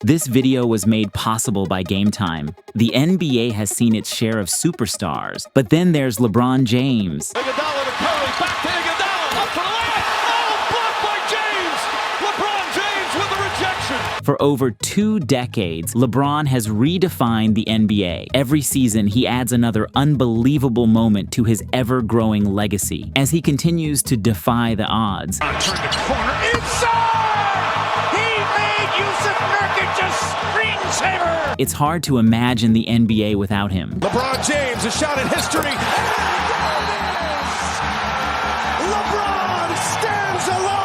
This video was made possible by Game Time. The NBA has seen its share of superstars, but then there's LeBron James. Iguodala to Curry, back to Iguodala, up for the layup. Oh, blocked by James! LeBron James with the rejection. For over 2 decades, LeBron has redefined the NBA. Every season, he adds another unbelievable moment to his ever-growing legacy as he continues to defy the odds. Turn the corner inside! Screensaver! It's hard to imagine the NBA without him. LeBron James, a shot at history. And LeBron stands alone!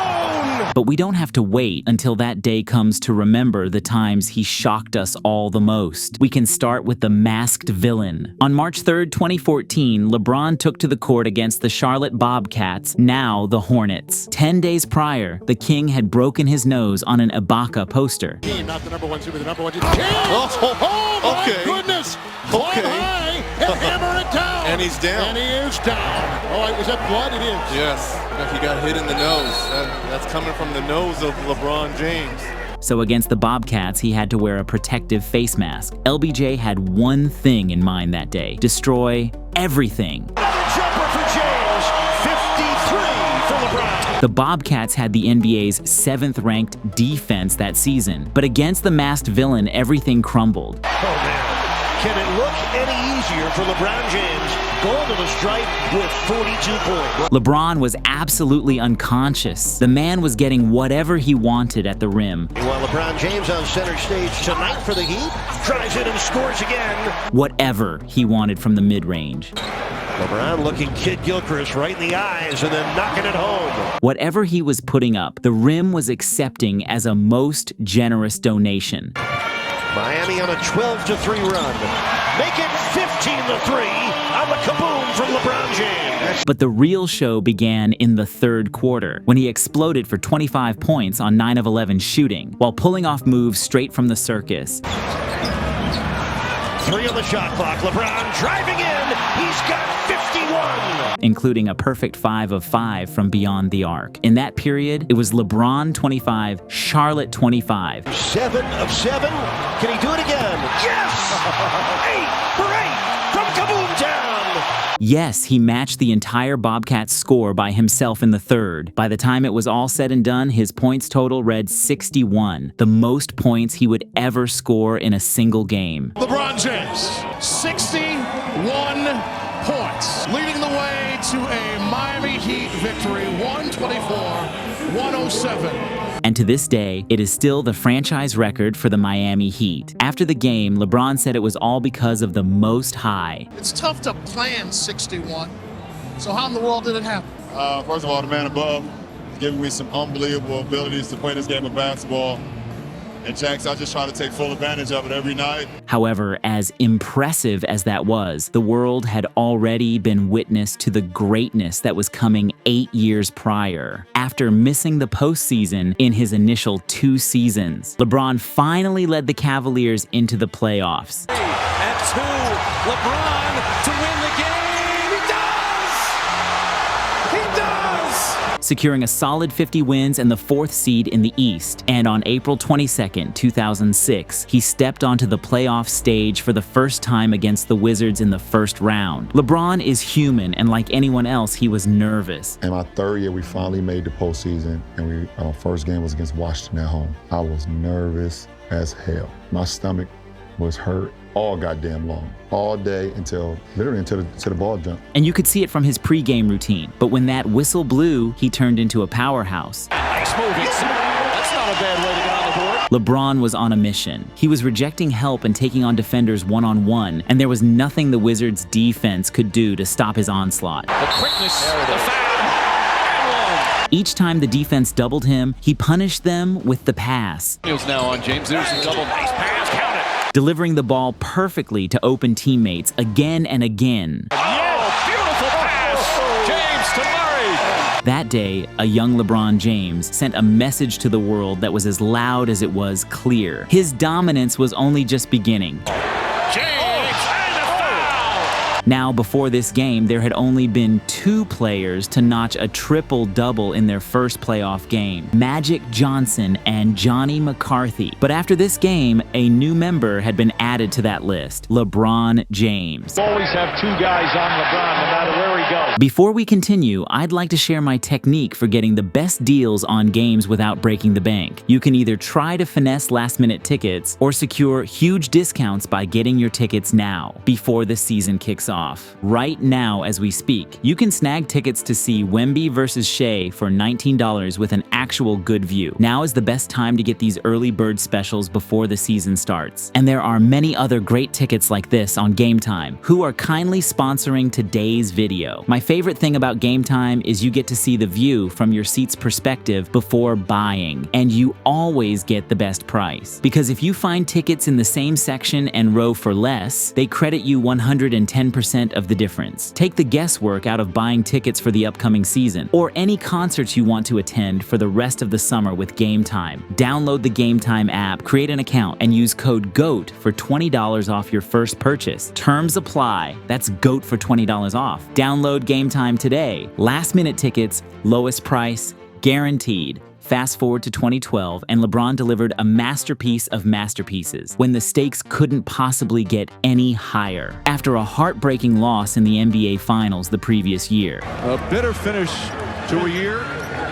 But we don't have to wait until that day comes to remember the times he shocked us all the most. We can start with the masked villain. On March 3rd, 2014, LeBron took to the court against the Charlotte Bobcats, now the Hornets. 10 days prior, the King had broken his nose on an Ibaka poster. Not the number one, the number one. Oh, my goodness! Climb high and hammer it down! And he's down. And he is down. Oh, was that blood? It is. Yes. He got hit in the nose. That's coming from the nose of LeBron James. So against the Bobcats, he had to wear a protective face mask. LBJ had one thing in mind that day: destroy everything. Another jumper for James. 53 for LeBron. The Bobcats had the NBA's 7th-ranked defense that season, but against the masked villain, everything crumbled. Oh, man. Can it look any easier for LeBron James going to the stripe with 42 points? LeBron was absolutely unconscious. The man was getting whatever he wanted at the rim. While LeBron James on center stage tonight for the Heat, drives in and scores again. Whatever he wanted from the mid-range. LeBron looking Kid Gilchrist right in the eyes and then knocking it home. Whatever he was putting up, the rim was accepting as a most generous donation. Miami on a 12-3 run. Make it 15-3 on the kaboom from LeBron James. But the real show began in the 3rd quarter, when he exploded for 25 points on 9 of 11 shooting, while pulling off moves straight from the circus. 3 on the shot clock. LeBron driving in. He's got 51. Including a perfect 5 of 5 from beyond the arc. In that period, it was LeBron 25, Charlotte 25. 7 of 7. Can he do it again? Yes! 8 for 8 from Kaboom Town. Yes, he matched the entire Bobcats score by himself in the 3rd. By the time it was all said and done, his points total read 61, the most points he would ever score in a single game. LeBron James, 61 points, leading the way to a Miami Heat victory, 124-107. And to this day, it is still the franchise record for the Miami Heat. After the game, LeBron said it was all because of the Most High. It's tough to plan 61, so how in the world did it happen? First of all, the man above is giving me some unbelievable abilities to play this game of basketball. And Jax, I just try to take full advantage of it every night. However, as impressive as that was, the world had already been witness to the greatness that was coming 8 years prior. After missing the postseason in his initial 2 seasons, LeBron finally led the Cavaliers into the playoffs. And 2, LeBron to win the game. He does! Securing a solid 50 wins and the 4th seed in the East. And on April 22nd, 2006, he stepped onto the playoff stage for the first time against the Wizards in the 1st round. LeBron is human, and like anyone else, he was nervous. In my 3rd year, we finally made the postseason, and our first game was against Washington at home. I was nervous as hell. My stomach was hurt all goddamn long, all day literally until the ball jumped. And you could see it from his pregame routine. But when that whistle blew, he turned into a powerhouse. Nice move inside. That's not a bad way to get on the board. LeBron was on a mission. He was rejecting help and taking on defenders one-on-one, and there was nothing the Wizards' defense could do to stop his onslaught. The quickness, the foul, and one. Each time the defense doubled him, he punished them with the pass. Heels now on James. There's a double. Nice pass. Count it. Delivering the ball perfectly to open teammates again and again. Oh, beautiful pass. James to Murray. That day, a young LeBron James sent a message to the world that was as loud as it was clear. His dominance was only just beginning. James and a foul. Now, before this game, there had only been 2 players to notch a triple-double in their first playoff game, Magic Johnson and Johnny McCarthy. But after this game, a new member had been added to that list, LeBron James. Always have 2 guys on LeBron no matter where he goes. Before we continue, I'd like to share my technique for getting the best deals on games without breaking the bank. You can either try to finesse last-minute tickets or secure huge discounts by getting your tickets now, before the season kicks off. Right now, as we speak, you can snag tickets to see Wemby vs. Shea for $19 with an actual good view. Now is the best time to get these early bird specials before the season starts. And there are many other great tickets like this on Game Time, who are kindly sponsoring today's video. My favorite thing about Game Time is you get to see the view from your seat's perspective before buying, and you always get the best price. Because if you find tickets in the same section and row for less, they credit you 110% of the difference. Take the guesswork out of buying tickets for the upcoming season, or any concerts you want to attend for the rest of the summer with Game Time. Download the Game Time app, create an account, and use code GOAT for $20 off your first purchase. Terms apply. That's GOAT for $20 off. Download Game Time today. Last-minute tickets, lowest price, guaranteed. Fast forward to 2012, and LeBron delivered a masterpiece of masterpieces when the stakes couldn't possibly get any higher. After a heartbreaking loss in the NBA Finals the previous year. A bitter finish to a year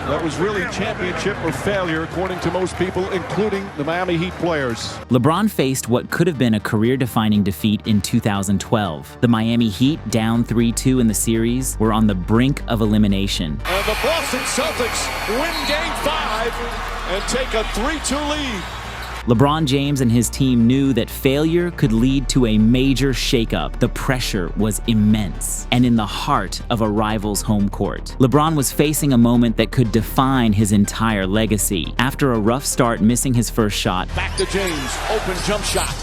that was really championship or failure, according to most people, including the Miami Heat players. LeBron faced what could have been a career-defining defeat in 2012. The Miami Heat, down 3-2 in the series, were on the brink of elimination. And the Boston Celtics win Game 5 and take a 3-2 lead. LeBron James and his team knew that failure could lead to a major shakeup. The pressure was immense, and in the heart of a rival's home court. LeBron was facing a moment that could define his entire legacy. After a rough start missing his first shot, Back to James, open jump shot.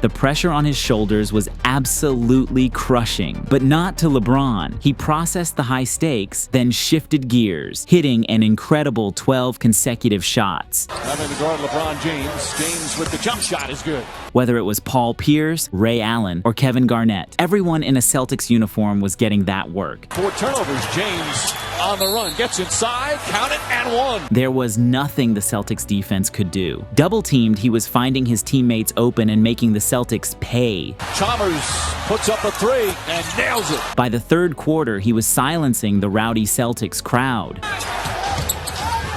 the pressure on his shoulders was absolutely crushing. But not to LeBron. He processed the high stakes, then shifted gears, hitting an incredible 12 consecutive shots. Having to guard LeBron James. James with the jump shot is good. Whether it was Paul Pierce, Ray Allen, or Kevin Garnett, everyone in a Celtics uniform was getting that work. 4 turnovers. James on the run. Gets inside, count it, and 1. There was nothing the Celtics defense could do. Double-teamed, he was finding his teammates open and making the Celtics pay. Chalmers puts up a 3 and nails it. By the third quarter, he was silencing the rowdy Celtics crowd.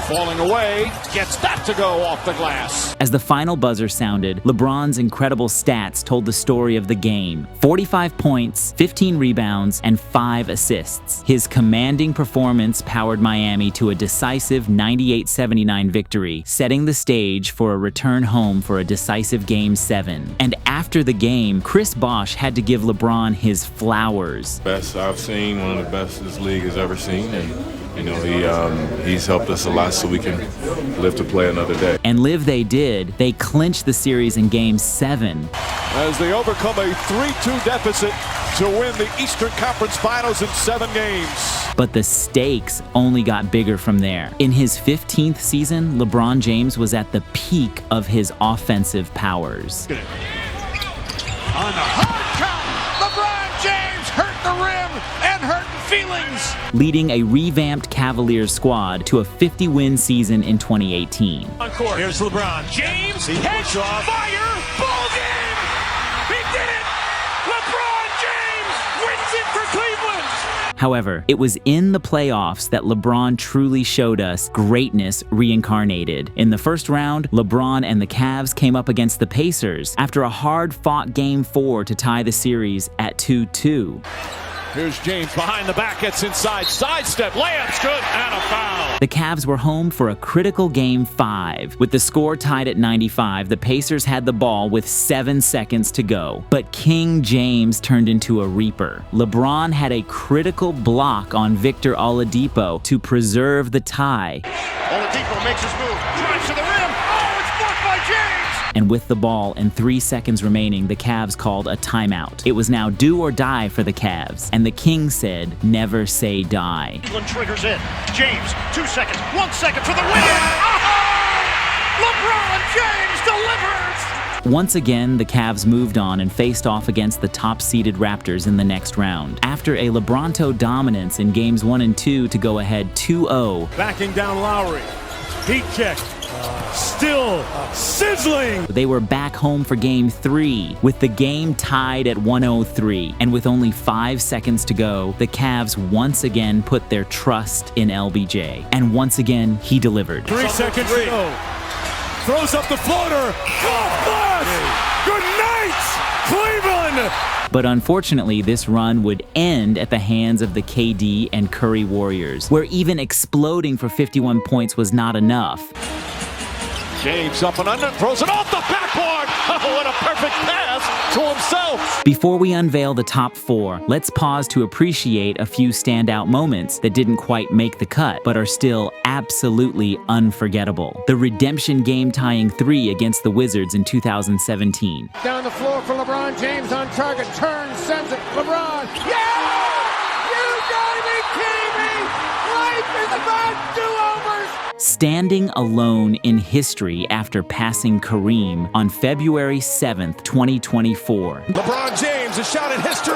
Falling away, gets that to go off the glass. As the final buzzer sounded, LeBron's incredible stats told the story of the game. 45 points, 15 rebounds, and 5 assists. His commanding performance powered Miami to a decisive 98-79 victory, setting the stage for a return home for a decisive Game 7. And after the game, Chris Bosh had to give LeBron his flowers. Best I've seen, one of the best this league has ever seen, and you know, he's helped us a lot so we can live to play another day. And live they did. They clinched the series in Game 7. As they overcome a 3-2 deficit to win the Eastern Conference Finals in 7 games. But the stakes only got bigger from there. In his 15th season, LeBron James was at the peak of his offensive powers. On the hard count, LeBron James hurt the rim and hurt feelings. Leading a revamped Cavaliers squad to a 50-win season in 2018. On court. Here's LeBron James. Catch, fire, ball game. He did it. LeBron James wins it for Cleveland. However, it was in the playoffs that LeBron truly showed us greatness reincarnated. In the first round, LeBron and the Cavs came up against the Pacers after a hard-fought Game 4 to tie the series at 2-2. Here's James behind the back, gets inside, sidestep, layup's good, and a foul. The Cavs were home for a critical Game 5. With the score tied at 95, the Pacers had the ball with 7 seconds to go. But King James turned into a reaper. LeBron had a critical block on Victor Oladipo to preserve the tie. Oladipo makes his move, drives to the rim. Oh, it's blocked by James! And with the ball and 3 seconds remaining, the Cavs called a timeout. It was now do or die for the Cavs, and the King said, never say die. Cleveland triggers in. James, 2 seconds, 1 second for the win! Oh! LeBron James delivers! Once again, the Cavs moved on and faced off against the top-seeded Raptors in the next round. After a LeBronto dominance in games 1 and 2 to go ahead 2-0, Backing down Lowry. Heat check. Still sizzling. they were back home for game 3, with the game tied at 103. And with only 5 seconds to go, the Cavs once again put their trust in LBJ. And once again, he delivered. 3 seconds to go. Throws up the floater. Golf class. Good night, Cleveland. But unfortunately, this run would end at the hands of the KD and Curry Warriors, where even exploding for 51 points was not enough. James up and under, throws it off the backboard. Oh, what a perfect pass to himself. Before we unveil the top 4, let's pause to appreciate a few standout moments that didn't quite make the cut, but are still absolutely unforgettable. The redemption game-tying 3 against the Wizards in 2017. Down the floor for LeBron James on target, turns, sends it, LeBron, yeah! You gotta be kidding me! Life is about do-overs! Standing alone in history after passing Kareem on February 7th, 2024. LeBron James, a shot at history.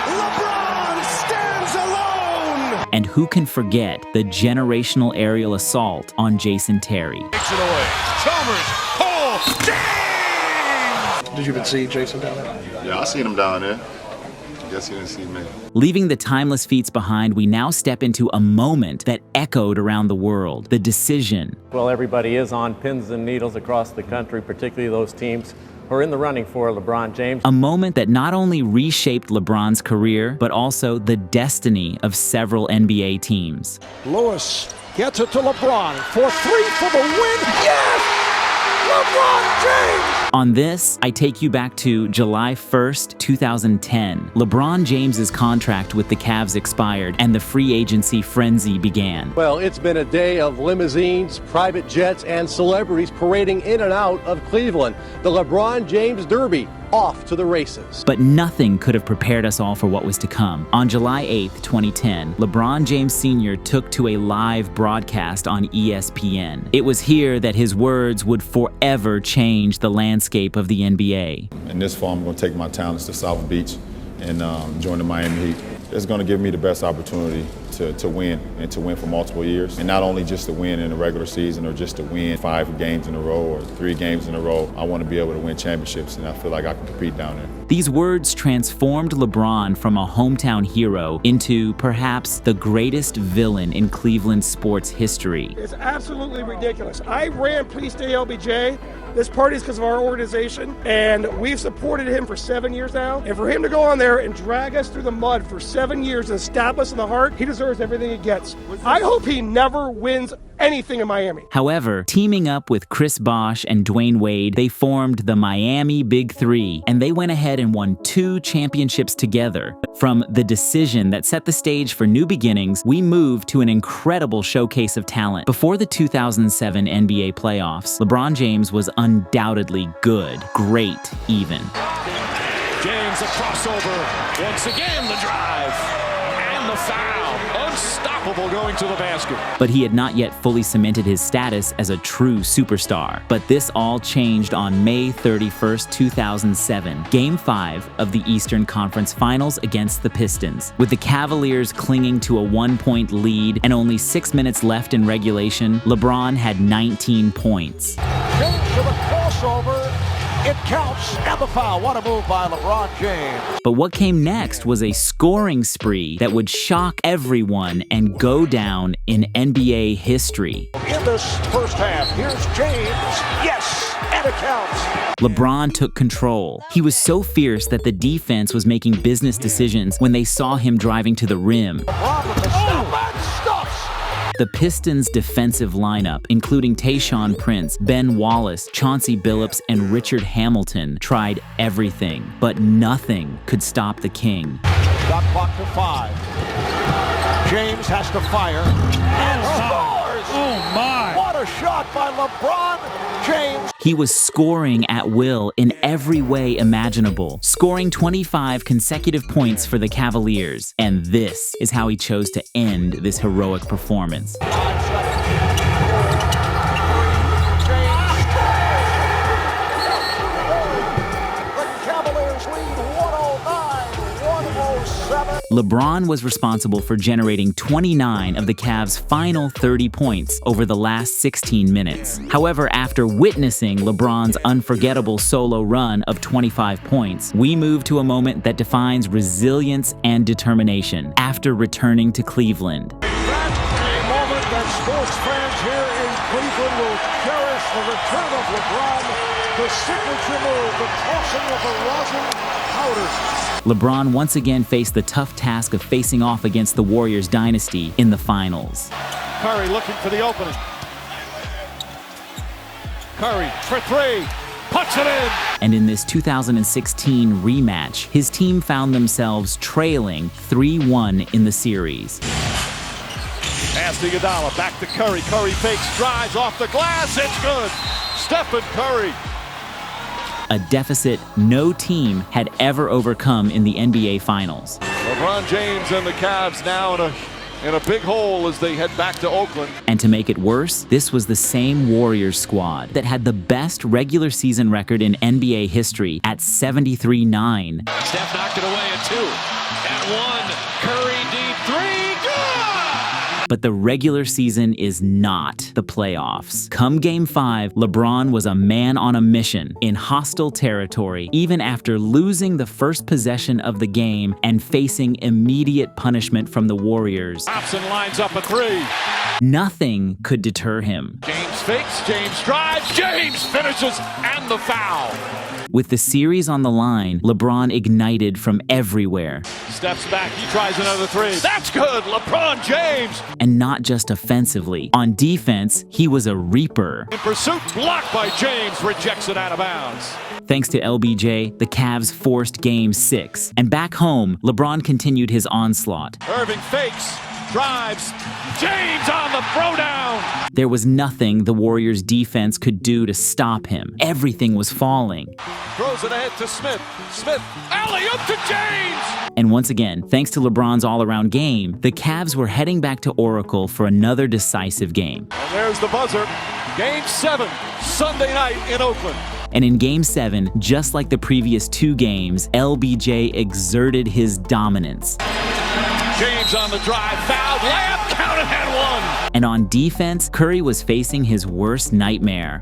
LeBron stands alone. And who can forget the generational aerial assault on Jason Terry? Takes it away. Chalmers. Oh, James! Did you even see Jason down there? Yeah, I seen him down there. Guess he didn't see me. Leaving the timeless feats behind, we now step into a moment that echoed around the world, the decision. Well, everybody is on pins and needles across the country, particularly those teams who are in the running for LeBron James. A moment that not only reshaped LeBron's career, but also the destiny of several NBA teams. Lewis gets it to LeBron for 3 for the win. Yes! LeBron James! On this, I take you back to July 1st, 2010. LeBron James's contract with the Cavs expired and the free agency frenzy began. Well, it's been a day of limousines, private jets, and celebrities parading in and out of Cleveland. The LeBron James Derby off to the races. But nothing could have prepared us all for what was to come. On July 8th, 2010, LeBron James Sr. took to a live broadcast on ESPN. It was here that his words would forever change the landscape of the NBA. In this fall, I'm going to take my talents to South Beach and join the Miami Heat. It's going to give me the best opportunity to win, and to win for multiple years. And not only just to win in the regular season or just to win 5 games in a row or 3 games in a row. I want to be able to win championships, and I feel like I can compete down there. These words transformed LeBron from a hometown hero into perhaps the greatest villain in Cleveland sports history. It's absolutely ridiculous. I ran Please Stay LBJ. This party is because of our organization, and we've supported him for 7 years now. And for him to go on there and drag us through the mud for 7 years and stab us in the heart, he deserves everything he gets. I hope he never wins anything in Miami. However, teaming up with Chris Bosh and Dwayne Wade, they formed the Miami Big Three, and they went ahead and won 2 championships together. From the decision that set the stage for new beginnings, we moved to an incredible showcase of talent. Before the 2007 NBA playoffs, LeBron James was undoubtedly good, great even. James, a crossover. Once again, the drive. And the foul. Unstoppable going to the basket. But he had not yet fully cemented his status as a true superstar. But this all changed on May 31st, 2007, Game 5 of the Eastern Conference Finals against the Pistons. With the Cavaliers clinging to a 1-point lead and only 6 minutes left in regulation, LeBron had 19 points. James to the crossover. It counts, and the foul. What a move by LeBron James. But what came next was a scoring spree that would shock everyone and go down in NBA history. In this first half, here's James. Yes, and it counts. LeBron took control. He was so fierce that the defense was making business decisions when they saw him driving to the rim. LeBron with the stop and stops. The Pistons' defensive lineup, including Tayshaun Prince, Ben Wallace, Chauncey Billups, and Richard Hamilton, tried everything, but nothing could stop the King. Shot clock to 5. James has to fire and scores. Oh my! What a shot by LeBron James. He was scoring at will in every way imaginable, scoring 25 consecutive points for the Cavaliers. And this is how he chose to end this heroic performance. James LeBron was responsible for generating 29 of the Cavs' final 30 points over the last 16 minutes. However, after witnessing LeBron's unforgettable solo run of 25 points, we move to a moment that defines resilience and determination after returning to Cleveland. That's a moment that sports fans here in Cleveland will cherish, the return of LeBron, the signature move, the tossing of the rosin powder. LeBron once again faced the tough task of facing off against the Warriors dynasty in the finals. Curry looking for the opening. Curry for three, puts it in. And in this 2016 rematch, his team found themselves trailing 3-1 in the series. Pass to Iguodala, back to Curry. Curry fakes, drives off the glass, it's good. Stephen Curry. A deficit no team had ever overcome in the NBA Finals. LeBron James and the Cavs now in a big hole as they head back to Oakland. And to make it worse, this was the same Warriors squad that had the best regular season record in NBA history at 73-9. Steph knocked it away at 2. At 1. Curry deep 3. But the regular season is not the playoffs. Come Game 5, LeBron was a man on a mission in hostile territory, even after losing the first possession of the game and facing immediate punishment from the Warriors. Thompson lines up a 3. Nothing could deter him. James fakes, James drives, James finishes, and the foul. With the series on the line, LeBron ignited from everywhere. Steps back, he tries another 3. That's good, LeBron James! And not just offensively. On defense, he was a reaper. In pursuit, blocked by James, rejects it out of bounds. Thanks to LBJ, the Cavs forced Game 6. And back home, LeBron continued his onslaught. Irving fakes, drives, James on the throwdown! There was nothing the Warriors' defense could do to stop him. Everything was falling. Throws it ahead to Smith. Smith, alley-oop to James! And once again, thanks to LeBron's all-around game, the Cavs were heading back to Oracle for another decisive game. And there's the buzzer. Game 7, Sunday night in Oakland. And in Game 7, just like the previous 2 games, LBJ exerted his dominance. James on the drive, fouled, layup, counted and 1. And on defense, Curry was facing his worst nightmare.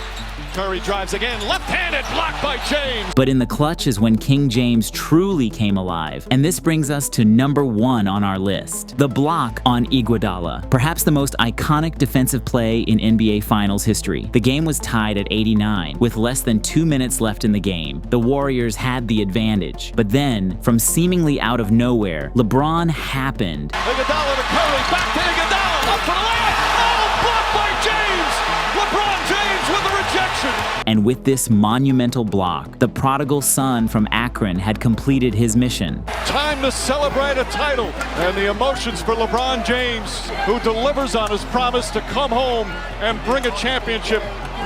Curry drives again, left-handed, blocked by James. But in the clutch is when King James truly came alive. And this brings us to number 1 on our list, the block on Iguodala. Perhaps the most iconic defensive play in NBA Finals history. The game was tied at 89, with less than 2 minutes left in the game. The Warriors had the advantage. But then, from seemingly out of nowhere, LeBron happened. Iguodala to Curry, back to Iguodala, up for the layup. Oh, blocked by James. LeBron James with the rejection. And with this monumental block, the prodigal son from Akron had completed his mission. Time to celebrate a title. And the emotions for LeBron James, who delivers on his promise to come home and bring a championship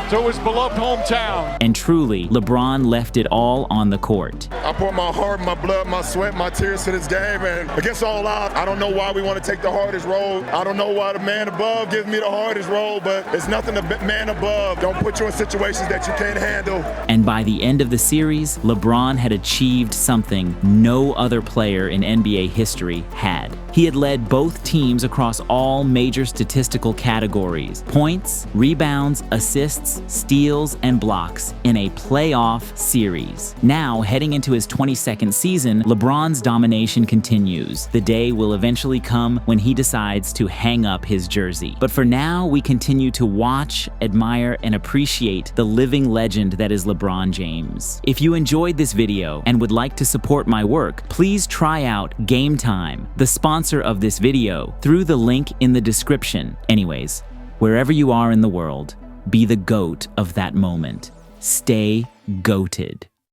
to his beloved hometown. And truly, LeBron left it all on the court. I poured my heart, my blood, my sweat, my tears to this game, and against all odds, I don't know why we want to take the hardest road. I don't know why the man above gives me the hardest road, but it's nothing the man above don't put you in situations that you can't handle. And by the end of the series, LeBron had achieved something no other player in NBA history had. He had led both teams across all major statistical categories: points, rebounds, assists, steals, and blocks in a playoff series. Now, heading into his 22nd season, LeBron's domination continues. The day will eventually come when he decides to hang up his jersey. But for now, we continue to watch, admire, and appreciate the living legend that is LeBron James. If you enjoyed this video and would like to support my work, please try out Game Time, the sponsor of this video, through the link in the description. Anyways, wherever you are in the world, be the GOAT of that moment. Stay GOATed.